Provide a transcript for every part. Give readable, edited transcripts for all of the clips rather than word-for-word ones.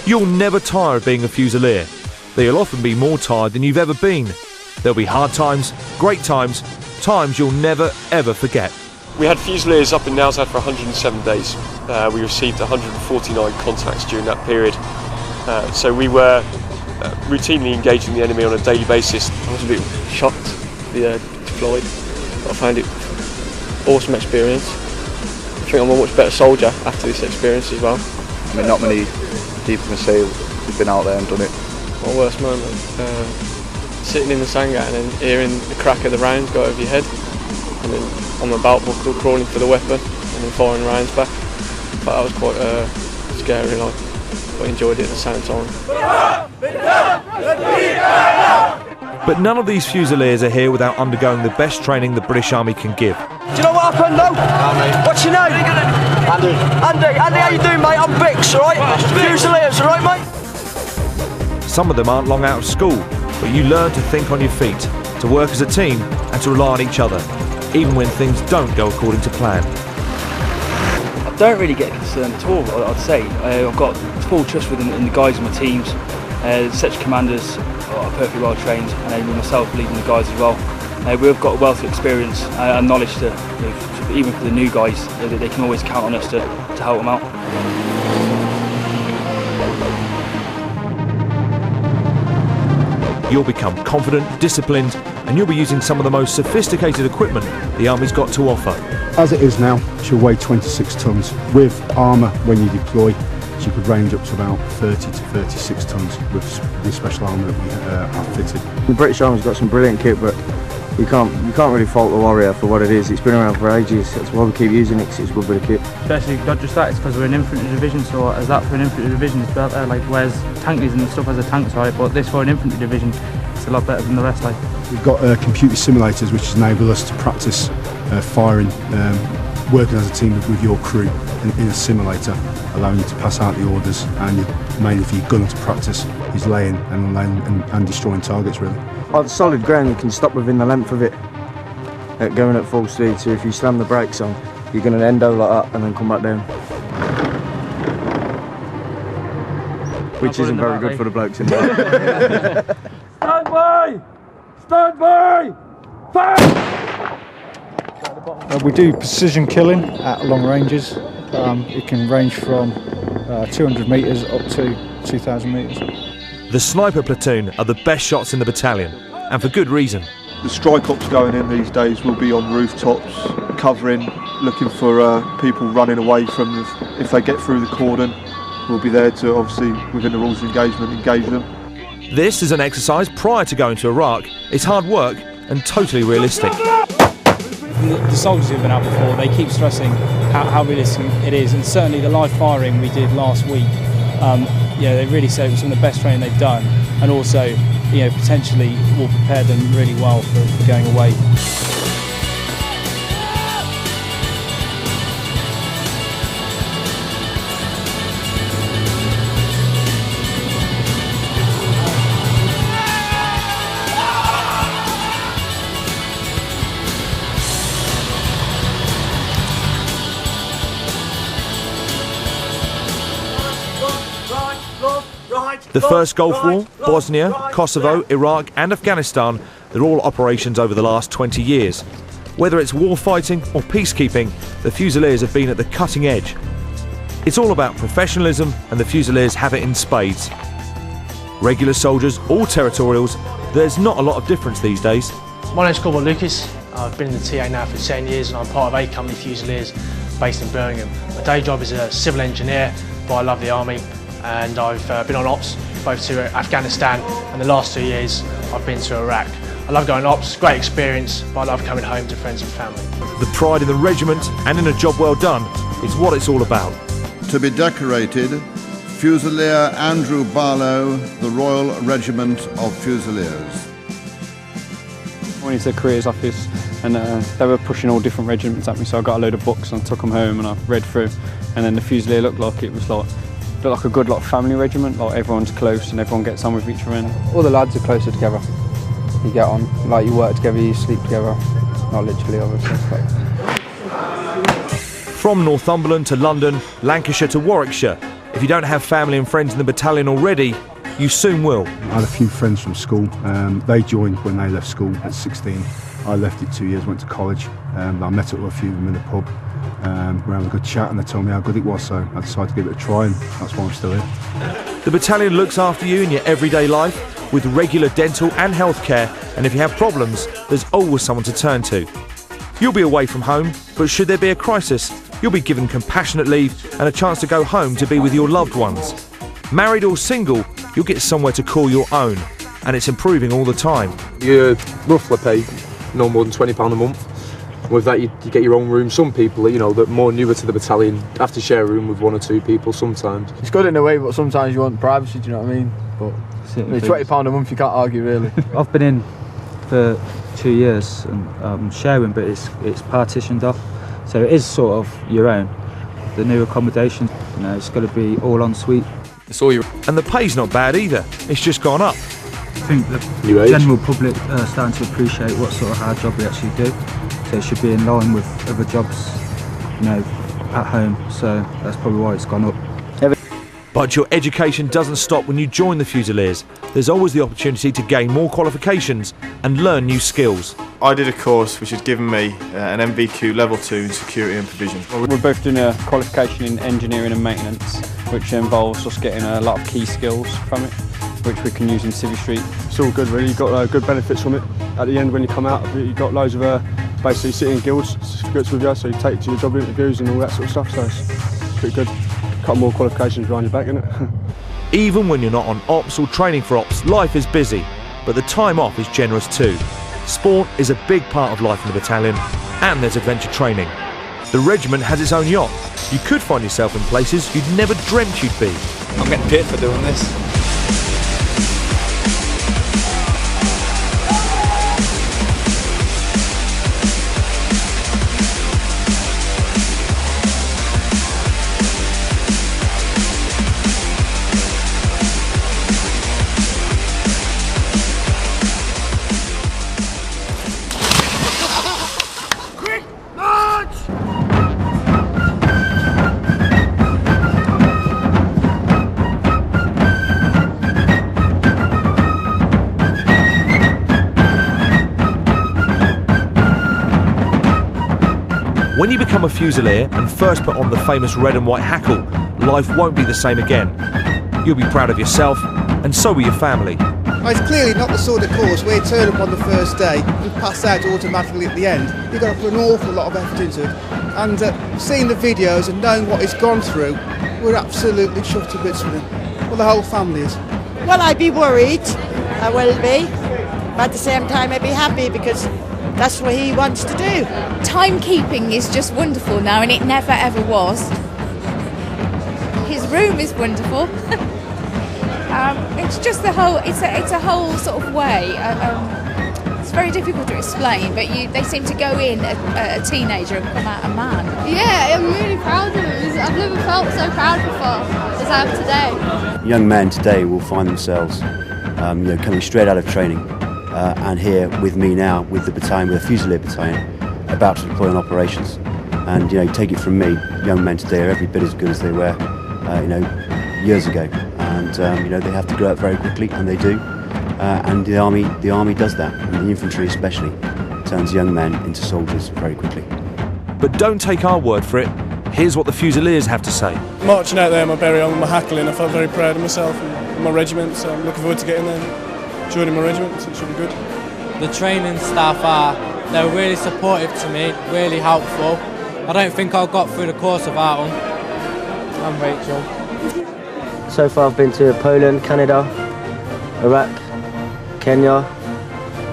You'll never tire of being a Fusilier, but you'll often be more tired than you've ever been. There'll be hard times, great times, times you'll never ever forget. We had Fusiliers up in Nowsad for 107 days. We received 149 contacts during that period. So we were routinely engaging the enemy on a daily basis. I was a bit shocked to be deployed, but I found it an awesome experience. I think I'm a much better soldier after this experience as well. I mean, not many people can say they've been out there and done it. My worst moment, sitting in the sanga and then hearing the crack of the rounds go over your head, and then on my belt buckle crawling for the weapon and then firing rounds back. But that was quite scary, like, but I enjoyed it at the same time. But none of these Fusiliers are here without undergoing the best training the British Army can give. Do you know what happened though? What's your name? Andy. Andy, how you doing, mate? I'm Bix, alright? Fusiliers, alright, mate? Some of them aren't long out of school, but you learn to think on your feet, to work as a team and to rely on each other, even when things don't go according to plan. I don't really get concerned at all, I'd say. I've got full trust within the guys in my teams. Such commanders are perfectly well trained, and with myself leading the guys as well. We've got a wealth of experience and knowledge to, even for the new guys, they can always count on us to help them out. You'll become confident, disciplined, and you'll be using some of the most sophisticated equipment the Army's got to offer. As it is now, she'll weigh 26 tonnes. With armour, when you deploy, she could range up to about 30 to 36 tonnes with the special armour that we have fitted. The British Army's got some brilliant kit, but you can't really fault the Warrior for what it is. It's been around for ages. That's why we keep using it, 'cause it's a good bit of kit. Especially not just that, it's because we're an infantry division, so as that for an infantry division it's better, like whereas Tankies and stuff has a tank side, but this for an infantry division it's a lot better than the rest. Like, we've got computer simulators which enable us to practice firing, working as a team with your crew in a simulator, allowing you to pass out the orders, and mainly for your gunner to practice his laying and unlaying and destroying targets, really. On solid ground you can stop within the length of it, going at full speed, so if you slam the brakes on you're going to endo like that and then come back down. Which isn't very good for the blokes in there. Stand by! Stand by! Fire! We do precision killing at long ranges. It can range from 200 metres up to 2,000 metres. The sniper platoon are the best shots in the battalion, and for good reason. The strike ops going in these days will be on rooftops, covering, looking for people running away from if they get through the cordon. We'll be there to, obviously, within the rules of engagement, engage them. This is an exercise prior to going to Iraq. It's hard work and totally realistic. The soldiers who've been out before, they keep stressing how realistic it is, and certainly the live firing we did last week, they really said it was some of the best training they've done, and also, potentially will prepare them really well for going away. The First Gulf War, Bosnia, Kosovo, Iraq and Afghanistan, they're all operations over the last 20 years. Whether it's war fighting or peacekeeping, the Fusiliers have been at the cutting edge. It's all about professionalism, and the Fusiliers have it in spades. Regular soldiers, all territorials, there's not a lot of difference these days. My name's Corporal Lucas. I've been in the TA now for 10 years and I'm part of A Company Fusiliers based in Birmingham. My day job is a civil engineer, but I love the Army, and I've been on ops both to Afghanistan, and the last 2 years I've been to Iraq. I love going ops, great experience, but I love coming home to friends and family. The pride in the regiment and in a job well done is what it's all about. To be decorated, Fusilier Andrew Barlow, the Royal Regiment of Fusiliers. I went into the careers office and they were pushing all different regiments at me, so I got a load of books and I took them home and I read through, and then the Fusilier looked like a good family regiment, like everyone's close and everyone gets on with each other. All the lads are closer together. You get on, like you work together, you sleep together. Not literally, obviously. But... From Northumberland to London, Lancashire to Warwickshire, If you don't have family and friends in the battalion already, you soon will. I had a few friends from school. They joined when they left school at 16. I left it 2 years, went to college. I met up with a few of them in the pub. We were having a good chat and they told me how good it was, so I decided to give it a try, and that's why I'm still here. The battalion looks after you in your everyday life with regular dental and health care, and if you have problems, there's always someone to turn to. You'll be away from home, but should there be a crisis, you'll be given compassionate leave and a chance to go home to be with your loved ones. Married or single, you'll get somewhere to call your own, and it's improving all the time. You roughly pay no more than £20 a month. With that, you get your own room. Some people, you know, that are more newer to the battalion have to share a room with 1 or 2 people sometimes. It's good in a way, but sometimes you want privacy, do you know what I mean? But £20 a month, you can't argue, really. I've been in for 2 years and sharing, but it's partitioned off, so it is sort of your own. The new accommodation, you know, it's got to be all en suite. It's all your... And the pay's not bad either. It's just gone up. I think the general public are starting to appreciate what sort of hard job we actually do. So it should be in line with other jobs, you know, at home. So that's probably why it's gone up. But your education doesn't stop when you join the Fusiliers. There's always the opportunity to gain more qualifications and learn new skills. I did a course which has given me an MVQ level 2 in security and provision. We're both doing a qualification in engineering and maintenance, which involves us getting a lot of key skills from it, which we can use in Civvy Street. It's all good really, you've got good benefits from it. At the end when you come out of it, you've got loads of basically sitting guilds certificates with you, so you take it to your job interviews and all that sort of stuff, so it's pretty good. A couple more qualifications behind your back, isn't it? Even when you're not on ops or training for ops, life is busy, but the time off is generous too. Sport is a big part of life in the battalion, and there's adventure training. The regiment has its own yacht. You could find yourself in places you'd never dreamt you'd be. I'm getting paid for doing this. When you become a Fusilier and first put on the famous red and white hackle, life won't be the same again. You'll be proud of yourself, and so will your family. It's clearly not the sort of course where you turn up on the first day and pass out automatically at the end. You've got to put an awful lot of effort into it. And seeing the videos and knowing what he's gone through, we're absolutely chuffed to bits with him. Well, the whole family is. Well, I'd be worried. I will be. But at the same time, I'd be happy because that's what he wants to do. Timekeeping is just wonderful now, and it never ever was. His room is wonderful. It's just the whole. It's a whole sort of way. It's very difficult to explain, but they seem to go in a teenager and come out a man. Yeah, I'm really proud of him. I've never felt so proud before as I am today. Young men today will find themselves, coming straight out of training. And here with me now, with the battalion, with the Fusilier battalion, about to deploy on operations. And take it from me, young men today are every bit as good as they were, years ago. And they have to grow up very quickly, and they do. And the army does that, and the infantry especially turns young men into soldiers very quickly. But don't take our word for it. Here's what the Fusiliers have to say. Marching out there, my burial and my hackling, I felt very proud of myself and my regiment. So I'm looking forward to getting there. Joining my regiment, so it should be good. The training staff they're really supportive to me, really helpful. I don't think I got through the course without them. I'm Rachel. So far I've been to Poland, Canada, Iraq, Kenya,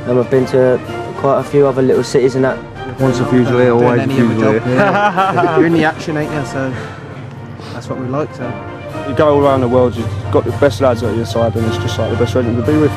and I've been to quite a few other little cities and that. Once a Fusilier, always a Fusilier. You're in the action, ain't you? So that's what we like to. You go all around the world, you've got the best lads at your side, and it's just like the best regiment to be with.